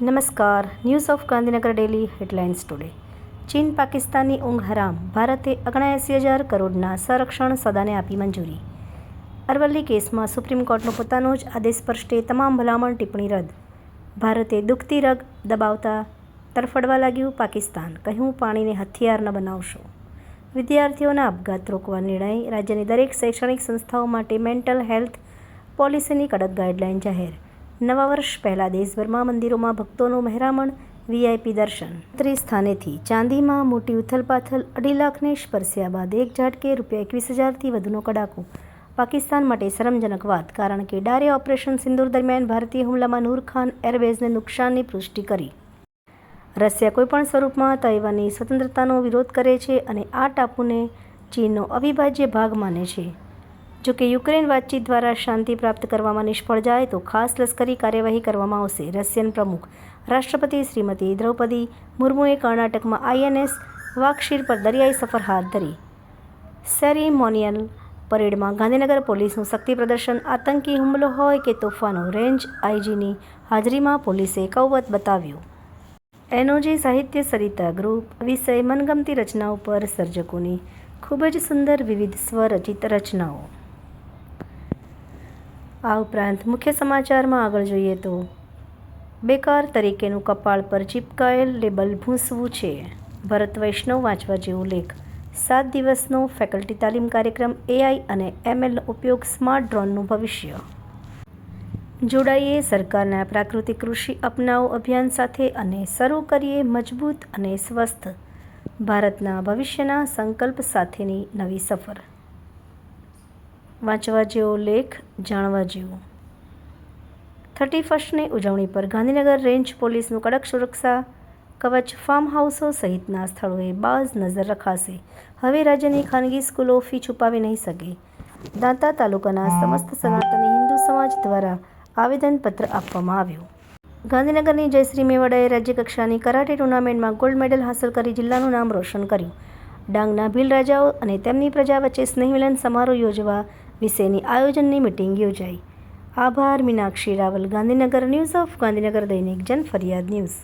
નમસ્કાર. News of Gandhinagar daily headlines today. ચીન પાકિસ્તાનની ઊંઘ હરામ, ભારતે 79,000 કરોડના સંરક્ષણ સોદાને આપી મંજૂરી. અરવલ્લી કેસમાં સુપ્રીમ કોર્ટનો પોતાનો જ આદેશ સ્પષ્ટે તમામ ભલામણ ટિપ્પણી રદ. ભારતે દુખતી રગ દબાવતા તરફડવા લાગ્યું પાકિસ્તાન, કહ્યું પાણીને હથિયાર ન બનાવશો. વિદ્યાર્થીઓના આપઘાત રોકવા નિર્ણય, રાજ્યની દરેક શૈક્ષણિક સંસ્થાઓ માટે મેન્ટલ હેલ્થ પોલિસીની કડક ગાઈડલાઇન જાહેર. નવા વર્ષ પહેલા દેશભરમાં મંદિરોમાં ભક્તોનું મહેરામણ, વીઆઈપી દર્શન. મંત્રી સ્થાનેથી ચાંદીમાં મોટી ઉથલપાથલ, 2.5 લાખને સ્પર્શ્યા બાદ એક ઝાટકે ₹21,000થી વધુનો કડાકો. પાકિસ્તાન માટે શરમજનક વાત, કારણ કે ડારે ઓપરેશન સિંદૂર દરમિયાન ભારતીય હુમલામાં નૂર ખાન એરબેઝને નુકસાનની પુષ્ટિ કરી. રશિયા કોઈપણ સ્વરૂપમાં તાઇવાનની સ્વતંત્રતાનો વિરોધ કરે છે અને આ ટાપુને ચીનનો અવિભાજ્ય ભાગ માને છે. જોકે યુક્રેન વાતચીત દ્વારા શાંતિ પ્રાપ્ત કરવામાં નિષ્ફળ જાય તો ખાસ લશ્કરી કાર્યવાહી કરવામાં આવશે. રશિયન પ્રમુખ રાષ્ટ્રપતિ શ્રીમતી દ્રૌપદી મુર્મુએ કર્ણાટકમાં આઈએનએસ વાકશીર પર દરિયાઈ સફર હાથ ધરી. સેરેમોનિયલ પરેડમાં ગાંધીનગર પોલીસનું શક્તિ પ્રદર્શન. આતંકી હુમલો હોય કે તોફાનો, રેન્જ આઈજીની હાજરીમાં પોલીસે કૌવત બતાવ્યું. એનઓજી સાહિત્ય સરિતા ગ્રુપ. વિષય મનગમતી રચનાઓ પર સર્જકોની ખૂબ જ સુંદર વિવિધ સ્વરચિત રચનાઓ. આ ઉપરાંત મુખ્ય સમાચારમાં આગળ જોઈએ તો બેકાર તરીકેનું કપાળ પર ચિપકાયેલ લેબલ ભૂંસવું છે. ભરત વૈષ્ણવ વાંચવા જેવો લેખ. 7 દિવસનો ફેકલ્ટી તાલીમ કાર્યક્રમ. એઆઈ અને એમએલનો ઉપયોગ, સ્માર્ટ ડ્રોનનું ભવિષ્ય. જોડાઈએ સરકારના પ્રાકૃતિક કૃષિ અપનાવો અભિયાન સાથે અને શરૂ કરીએ મજબૂત અને સ્વસ્થ ભારતના ભવિષ્યના સંકલ્પ સાથેની નવી સફર. વાંચવા જેવો લેખ, જાણવા જેવું. 31સ્ટની ઉજવણી પર ગાંધીનગર રેન્જ પોલીસનું કડક સુરક્ષા કવચ. ફાર્મ હાઉસો સહિતના સ્થળોએ બાજ નજર રખાશે. હવે રાજ્યની ખાનગી સ્કૂલો ફી છુપાવી નહીં શકે. દાંતા તાલુકાના સમસ્ત સનાતની હિન્દુ સમાજ દ્વારા આવેદનપત્ર આપવામાં આવ્યું. ગાંધીનગરની જયશ્રી મેવાડાએ રાજ્યકક્ષાની કરાટે ટુર્નામેન્ટમાં ગોલ્ડ મેડલ હાંસલ કરી જિલ્લાનું નામ રોશન કર્યું. ડાંગના ભીલ રાજાઓ અને તેમની પ્રજા વચ્ચે સ્નેહમિલન સમારોહ યોજવા વિશેની આયોજનની મિટિંગ યોજાઈ. આભાર. મીનાક્ષી રાવલ, ગાંધીનગર. ન્યૂઝ ઓફ ગાંધીનગર દૈનિક જનફરિયાદ ન્યૂઝ.